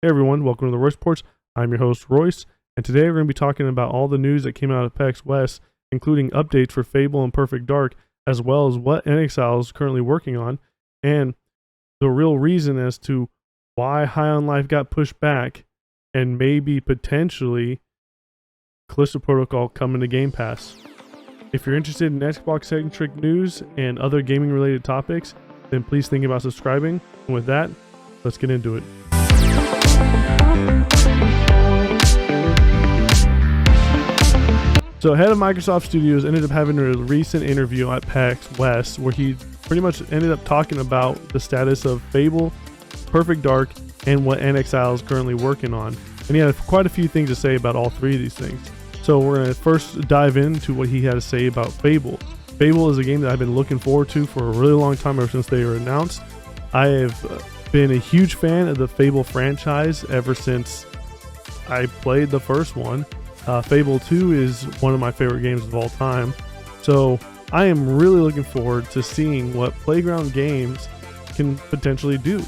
Hey everyone, welcome to the Royce Reports. I'm your host Royce, and today we're going to be talking about all the news that came out of PAX West, including updates for Fable and Perfect Dark, as well as what Inxile is currently working on, and the real reason as to why High on Life got pushed back, and maybe potentially Callisto Protocol coming to GamePass. If you're interested in Xbox-centric news and other gaming-related topics, then please think about subscribing. And with that, let's get into it. So head of Microsoft Studios ended up having a recent interview at PAX West where he pretty much ended up talking about the status of Fable, Perfect Dark, and what Inxile is currently working on. And he had quite a few things to say about all three of these things. So we're going to first dive into what he had to say about Fable. Fable is a game that I've been looking forward to for a really long time, ever since they were announced. I have been a huge fan of the Fable franchise ever since I played the first one. Fable 2 is one of my favorite games of all time. So I am really looking forward to seeing what Playground Games can potentially do.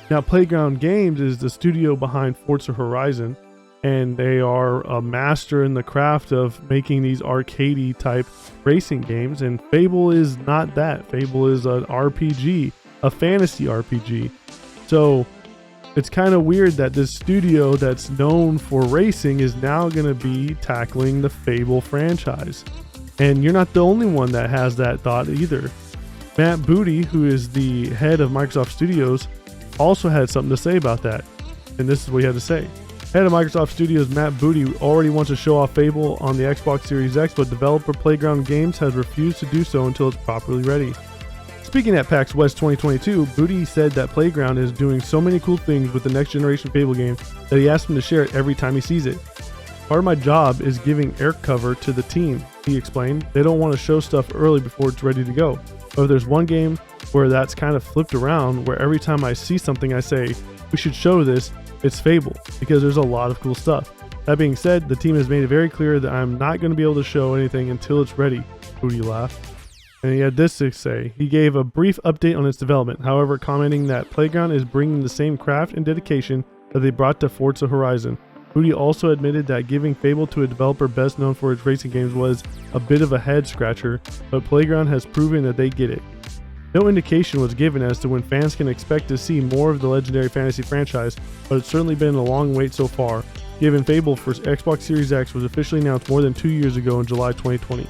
Now, Playground Games is the studio behind Forza Horizon, and they are a master in the craft of making these arcadey type racing games, and Fable is not that. Fable is an RPG, a fantasy RPG. So it's kind of weird that this studio that's known for racing is now going to be tackling the Fable franchise. And you're not the only one that has that thought either. Matt Booty, who is the head of Microsoft Studios, also had something to say about that. And this is what he had to say. Head of Microsoft Studios Matt Booty already wants to show off Fable on the Xbox Series X, but developer Playground Games has refused to do so until it's properly ready. Speaking at PAX West 2022, Booty said that Playground is doing so many cool things with the next generation Fable game that he asked him to share it every time he sees it. Part of my job is giving air cover to the team, he explained. They don't want to show stuff early before it's ready to go. But if there's one game where that's kind of flipped around, where every time I see something I say, we should show this, it's Fable, because there's a lot of cool stuff. That being said, the team has made it very clear that I'm not going to be able to show anything until it's ready, Booty laughed. And he had this to say. He gave a brief update on its development, however, commenting that Playground is bringing the same craft and dedication that they brought to Forza Horizon. Booty also admitted that giving Fable to a developer best known for its racing games was a bit of a head scratcher, but Playground has proven that they get it. No indication was given as to when fans can expect to see more of the legendary fantasy franchise, but it's certainly been a long wait so far, given Fable for Xbox Series X was officially announced more than 2 years ago in July 2020.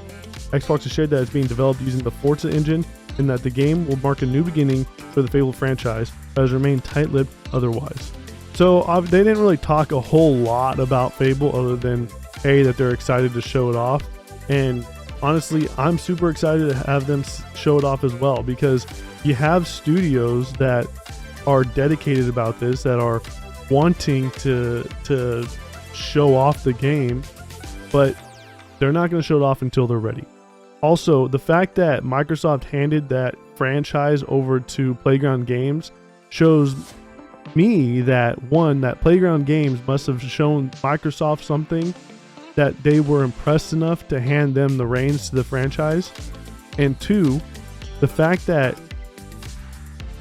Xbox has shared that it's being developed using the Forza engine and that the game will mark a new beginning for the Fable franchise, but has remained tight-lipped otherwise. So they didn't really talk a whole lot about Fable other than, hey, that they're excited to show it off. And honestly, I'm super excited to have them show it off as well, because you have studios that are dedicated about this, that are wanting to show off the game, but they're not going to show it off until they're ready. Also, the fact that Microsoft handed that franchise over to Playground Games shows me that, one, that Playground Games must have shown Microsoft something, that they were impressed enough to hand them the reins to the franchise. And two, the fact that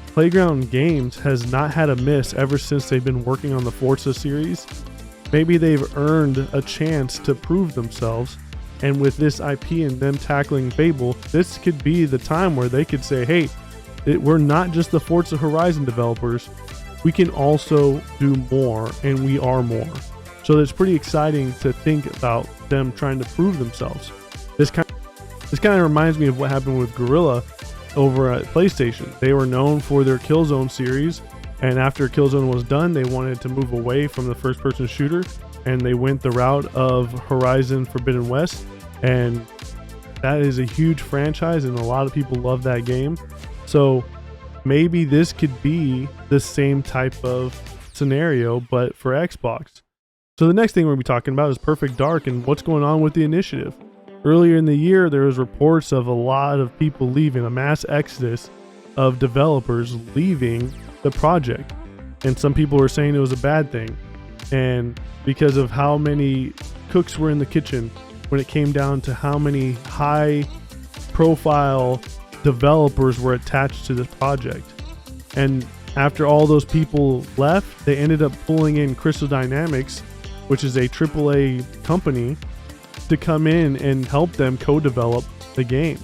Playground Games has not had a miss ever since they've been working on the Forza series. Maybe they've earned a chance to prove themselves. And with this IP and them tackling Fable, this could be the time where they could say, hey, we're not just the Forza Horizon developers. We can also do more, and we are more. So it's pretty exciting to think about them trying to prove themselves. This kind of reminds me of what happened with Guerrilla over at PlayStation. They were known for their Killzone series, and after Killzone was done, they wanted to move away from the first-person shooter, and they went the route of Horizon Forbidden West, and that is a huge franchise, and a lot of people love that game. So maybe this could be the same type of scenario, but for Xbox. So the next thing we're going to be talking about is Perfect Dark and what's going on with the initiative. Earlier in the year, there was reports of a lot of people leaving, a mass exodus of developers leaving the project. And some people were saying it was a bad thing. And because of how many cooks were in the kitchen when it came down to how many high profile developers were attached to this project. And After all those people left, they ended up pulling in Crystal Dynamics, which is a AAA company, to come in and help them co-develop the game.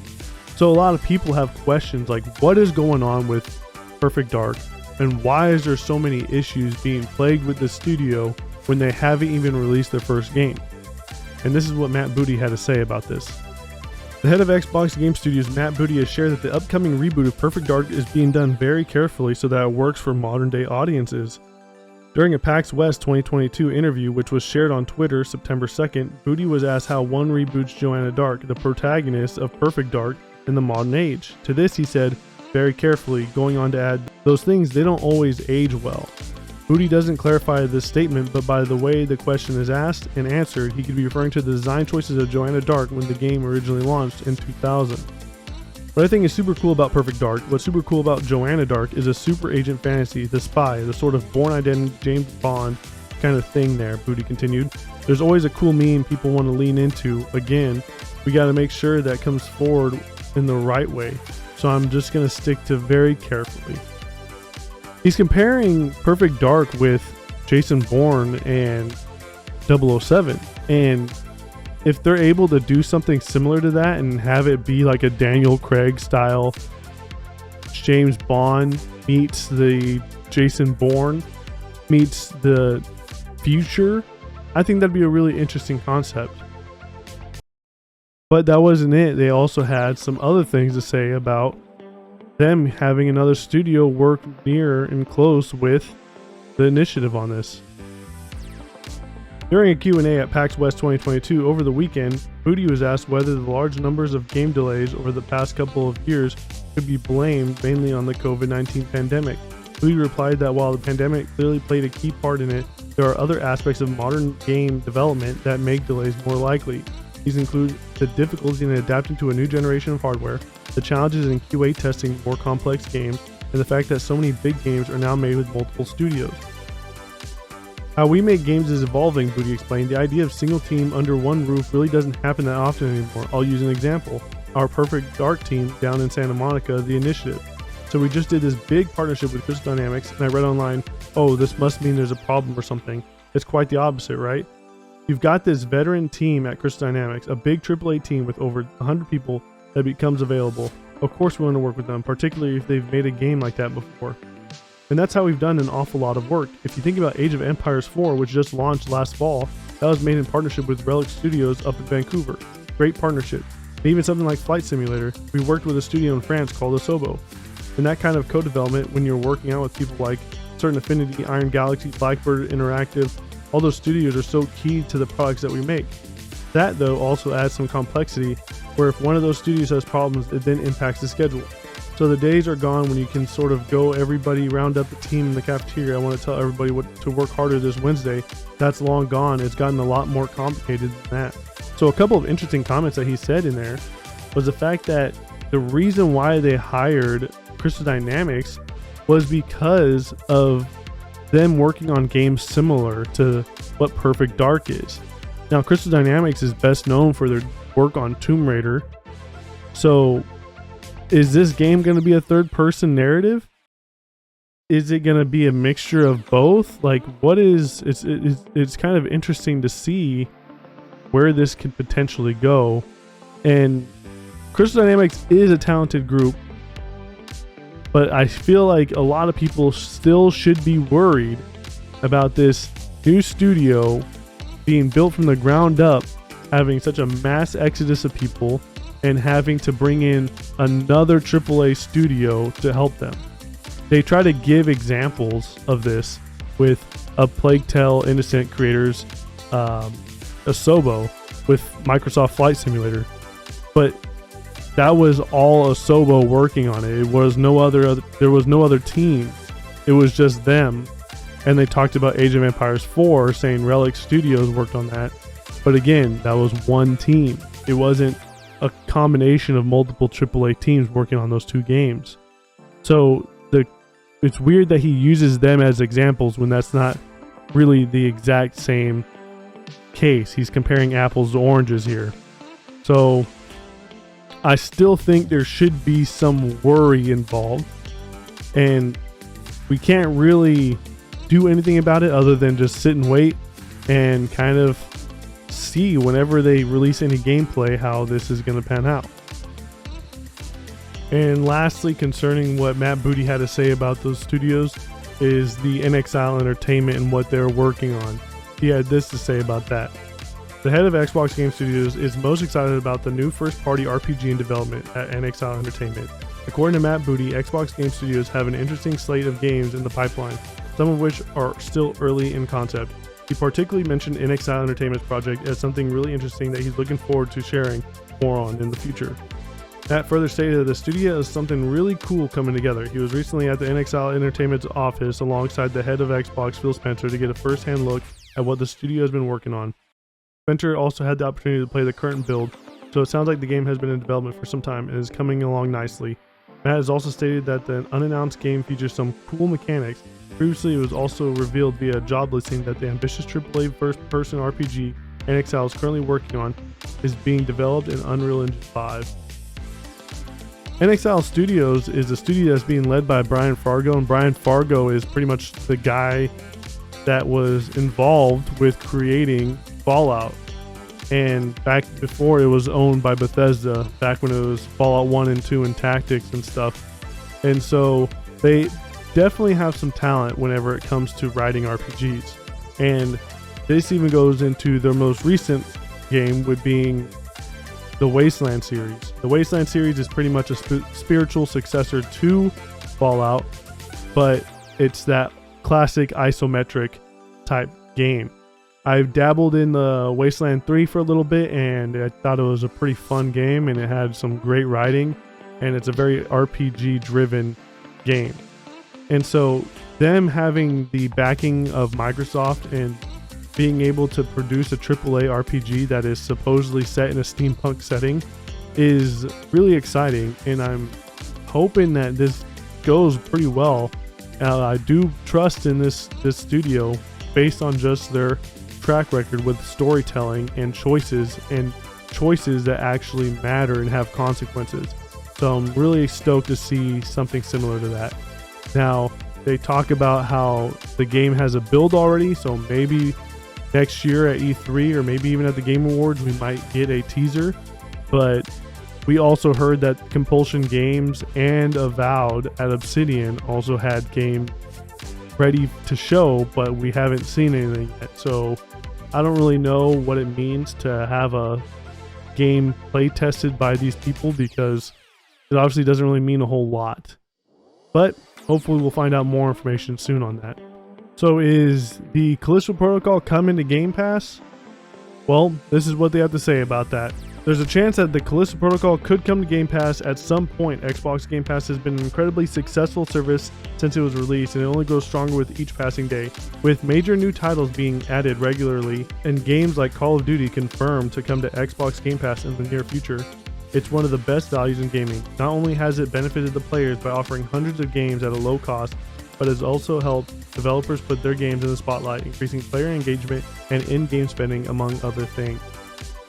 So a lot of people have questions like, what is going on with Perfect Dark, and why is there so many issues being plagued with the studio when they haven't even released their first game? And this is what Matt Booty had to say about this. The head of Xbox Game Studios, Matt Booty, has shared that the upcoming reboot of Perfect Dark is being done very carefully so that it works for modern day audiences. During a PAX West 2022 interview, which was shared on Twitter September 2nd, Booty was asked how one reboots Joanna Dark, the protagonist of Perfect Dark, in the modern age. To this he said, very carefully, going on to add, those things, they don't always age well. Booty doesn't clarify this statement, but by the way the question is asked and answered, he could be referring to the design choices of Joanna Dark when the game originally launched in 2000. What I think is super cool about Perfect Dark, what's super cool about Joanna Dark, is a super agent fantasy, the spy, the sort of Bourne Identity, James Bond kind of thing there, Booty continued. There's always a cool meme people want to lean into. Again, we got to make sure that comes forward in the right way. So I'm just going to stick to very carefully. He's comparing Perfect Dark with Jason Bourne and 007. And if they're able to do something similar to that and have it be like a Daniel Craig style James Bond meets the Jason Bourne meets the future, I think that'd be a really interesting concept. But that wasn't it. They also had some other things to say about them having another studio work near and close with the initiative on this. During a Q&A at PAX West 2022 over the weekend, Booty was asked whether the large numbers of game delays over the past couple of years could be blamed mainly on the COVID-19 pandemic. Booty replied that while the pandemic clearly played a key part in it, there are other aspects of modern game development that make delays more likely. These include the difficulty in adapting to a new generation of hardware, the challenges in QA testing more complex games, and the fact that so many big games are now made with multiple studios. How we make games is evolving, Booty explained. The idea of single team under one roof really doesn't happen that often anymore. I'll use an example. Our Perfect Dark team down in Santa Monica, the initiative. So we just did this big partnership with Crystal Dynamics, and I read online, oh, this must mean there's a problem or something. It's quite the opposite, right? You've got this veteran team at Crystal Dynamics, a big AAA team with over 100 people that becomes available. Of course we want to work with them, particularly if they've made a game like that before. And that's how we've done an awful lot of work. If you think about Age of Empires 4, which just launched last fall, that was made in partnership with Relic Studios up in Vancouver. Great partnership. And even something like Flight Simulator, we worked with a studio in France called Asobo. And that kind of co-development, when you're working out with people like Certain Affinity, Iron Galaxy, Blackbird Interactive, all those studios are so key to the products that we make. That, though, also adds some complexity, where if one of those studios has problems, it then impacts the schedule. So the days are gone when you can sort of go everybody round up the team in the cafeteria. I want to tell everybody what to work harder this Wednesday. That's long gone. It's gotten a lot more complicated than that. So a couple of interesting comments that he said in there was the fact that the reason why they hired Crystal Dynamics was because of them working on games similar to what Perfect Dark is. Now, Crystal Dynamics is best known for their work on Tomb Raider. So is this game going to be a third-person narrative? Is it going to be a mixture of both? Like, what is... It's kind of interesting to see where this could potentially go. And Crystal Dynamics is a talented group, but I feel like a lot of people still should be worried about this new studio being built from the ground up, having such a mass exodus of people, and having to bring in another AAA studio to help them. They try to give examples of this with a Plague Tale Innocent creators, Asobo, with Microsoft Flight Simulator, but that was all Asobo working on it. It was there was no other team. It was just them. And they talked about Age of Empires 4, saying Relic Studios worked on that. But again, that was one team. It wasn't a combination of multiple AAA teams working on those two games. So it's weird that he uses them as examples when that's not really the exact same case. He's comparing apples to oranges here. So I still think there should be some worry involved. And we can't really do anything about it other than just sit and wait and kind of see whenever they release any gameplay how this is going to pan out. And lastly, concerning what Matt Booty had to say about those studios, is the Inxile Entertainment and what they're working on. He had this to say about that. The head of Xbox Game Studios is most excited about the new first-party RPG in development at Inxile Entertainment. According to Matt Booty, Xbox Game Studios have an interesting slate of games in the pipeline, some of which are still early in concept. He particularly mentioned Inxile Entertainment's project as something really interesting that he's looking forward to sharing more on in the future. Matt further stated that the studio is something really cool coming together. He was recently at the Inxile Entertainment's office alongside the head of Xbox, Phil Spencer, to get a first-hand look at what the studio has been working on. Spencer also had the opportunity to play the current build, so it sounds like the game has been in development for some time and is coming along nicely. Matt has also stated that the unannounced game features some cool mechanics. Previously, it was also revealed via a job listing that the ambitious AAA first-person RPG Inxile is currently working on is being developed in Unreal Engine 5. Inxile Studios is a studio that's being led by Brian Fargo, and Brian Fargo is pretty much the guy that was involved with creating Fallout. And back before it was owned by Bethesda, back when it was Fallout 1 and 2 and Tactics and stuff. And so they definitely have some talent whenever it comes to writing RPGs. And this even goes into their most recent game, with being the Wasteland series. The Wasteland series is pretty much a spiritual successor to Fallout, but it's that classic isometric type game. I've dabbled in the Wasteland 3 for a little bit, and I thought it was a pretty fun game, and it had some great writing, and it's a very RPG driven game. And so them having the backing of Microsoft and being able to produce a AAA RPG that is supposedly set in a steampunk setting is really exciting, and I'm hoping that this goes pretty well. I do trust in this studio based on just their track record with storytelling and choices that actually matter and have consequences. So I'm really stoked to see something similar to that. Now, they talk about how the game has a build already, so maybe next year at E3 or maybe even at the Game Awards we might get a teaser. But we also heard that Compulsion Games and Avowed at Obsidian also had games ready to show, but we haven't seen anything yet. So I don't really know what it means to have a game play tested by these people, because it obviously doesn't really mean a whole lot. But hopefully we'll find out more information soon on that. So is the Callisto Protocol coming to Game Pass? Well, this is what they have to say about that. There's a chance that the Callisto Protocol could come to Game Pass at some point. Xbox Game Pass has been an incredibly successful service since it was released, and it only grows stronger with each passing day. With major new titles being added regularly and games like Call of Duty confirmed to come to Xbox Game Pass in the near future, it's one of the best values in gaming. Not only has it benefited the players by offering hundreds of games at a low cost, but has also helped developers put their games in the spotlight, increasing player engagement and in-game spending, among other things.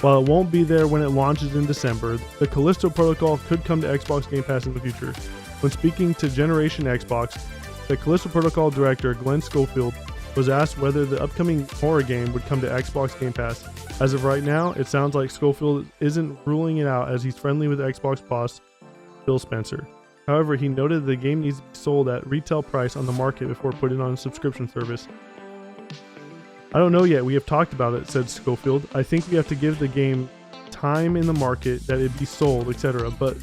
While it won't be there when it launches in December, the Callisto Protocol could come to Xbox Game Pass in the future. When speaking to Generation Xbox, the Callisto Protocol director Glenn Schofield was asked whether the upcoming horror game would come to Xbox Game Pass. As of right now, it sounds like Schofield isn't ruling it out, as he's friendly with Xbox boss Phil Spencer. However, he noted the game needs to be sold at retail price on the market before putting it on a subscription service. I don't know yet, we have talked about it, said Schofield. I think we have to give the game time in the market, that it be sold, etc. But,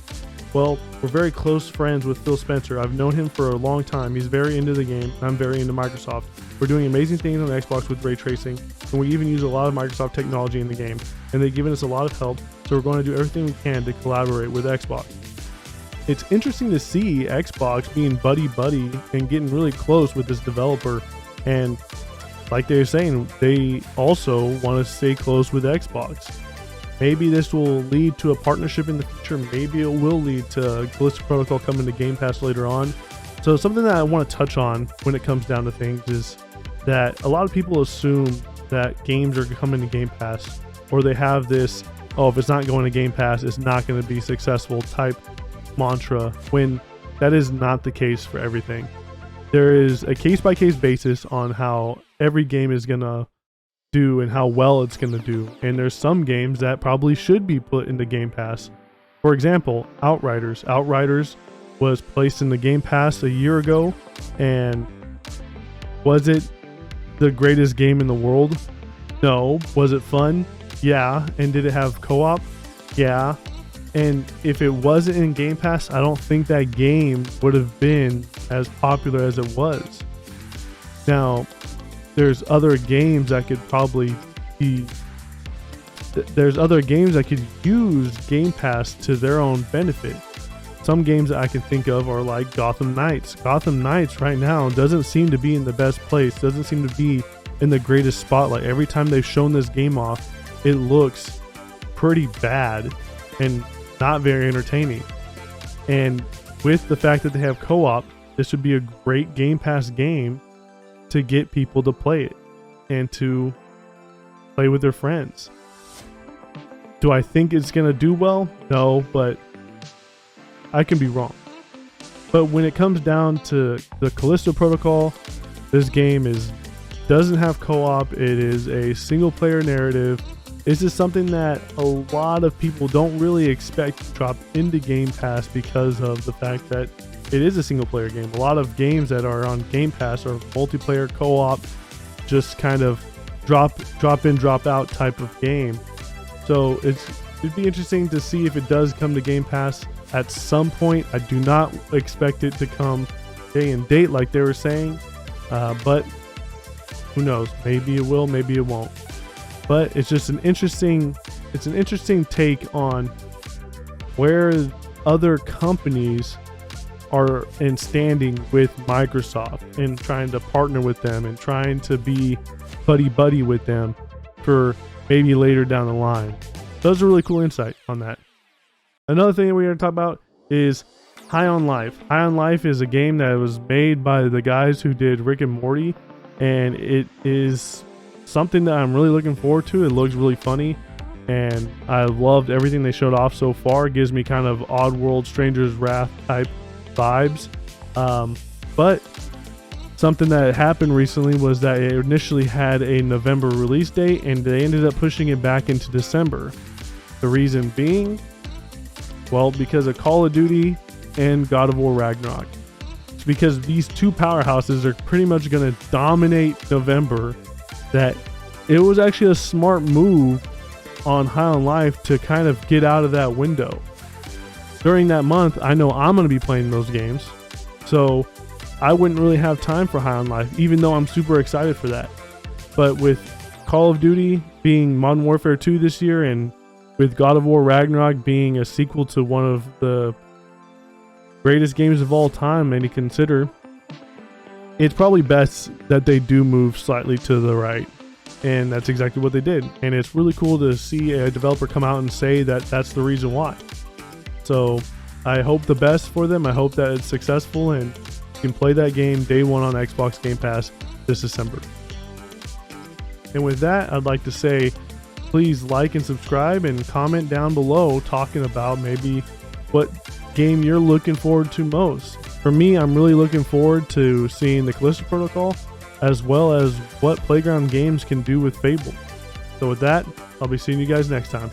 well, we're very close friends with Phil Spencer. I've known him for a long time. He's very into the game, and I'm very into Microsoft. We're doing amazing things on Xbox with ray tracing, and we even use a lot of Microsoft technology in the game, and they've given us a lot of help, so we're going to do everything we can to collaborate with Xbox. It's interesting to see Xbox being buddy-buddy and getting really close with this developer, and like they were saying, they also want to stay close with Xbox. Maybe this will lead to a partnership in the future. Maybe it will lead to Callisto Protocol coming to Game Pass later on. So something that I want to touch on when it comes down to things is that a lot of people assume that games are coming to Game Pass, or they have this, oh, if it's not going to Game Pass, it's not going to be successful type mantra, when that is not the case for everything. there is a case-by-case basis on how every game is gonna do and how well it's gonna do. And there's some games that probably should be put into Game Pass. For example, Outriders. Outriders was placed in the Game Pass a year ago, and was it the greatest game in the world? No. Was it fun? Yeah. And did it have co-op? Yeah. And if it wasn't in Game Pass, I don't think that game would have been as popular as it was. Now, there's other games that could probably be... There's other games that could use Game Pass to their own benefit. Some games that I can think of are like Gotham Knights. Gotham Knights right now doesn't seem to be in the best place, doesn't seem to be in the greatest spotlight. Every time they've shown this game off, it looks pretty bad and not very entertaining. And with the fact that they have co-op, this would be a great Game Pass game to get people to play it and to play with their friends. Do I think it's going to do well? No, but I can be wrong. But when it comes down to the Callisto protocol, this game doesn't have co-op. It is a single player narrative. This is something that a lot of people don't really expect to drop into Game Pass because of the fact that it is a single player game. A lot of games that are on Game Pass are multiplayer co-op, just kind of drop in, drop out type of game. So it'd be interesting to see if it does come to Game Pass at some point. I do not expect it to come day and date like they were saying, but who knows? Maybe it will, maybe it won't. But it's just an interesting take on where other companies are in standing with Microsoft and trying to partner with them and trying to be buddy with them for maybe later down the line. So that's a really cool insight on that. Another thing that we're going to talk about is High on Life. High on Life is a game that was made by the guys who did Rick and Morty, and it is something that I'm really looking forward to. It looks really funny, and I loved everything they showed off so far. It gives me kind of Oddworld, Stranger's Wrath type vibes. But something that happened recently was that it initially had a November release date, and they ended up pushing it back into December. The reason being, well, because of Call of Duty and God of War Ragnarok. It's because these two powerhouses are pretty much going to dominate November, that it was actually a smart move on High on Life to kind of get out of that window. During that month, I know I'm going to be playing those games, so I wouldn't really have time for High on Life, even though I'm super excited for that. But with Call of Duty being Modern Warfare 2 this year, and with God of War Ragnarok being a sequel to one of the greatest games of all time, and you consider, it's probably best that they do move slightly to the right. And that's exactly what they did. And it's really cool to see a developer come out and say that that's the reason why. So I hope the best for them. I hope that it's successful and you can play that game day one on Xbox Game Pass this December. And with that, I'd like to say, please like and subscribe and comment down below talking about maybe what game you're looking forward to most. For me, I'm really looking forward to seeing the Callisto Protocol, as well as what Playground Games can do with Fable. So with that, I'll be seeing you guys next time.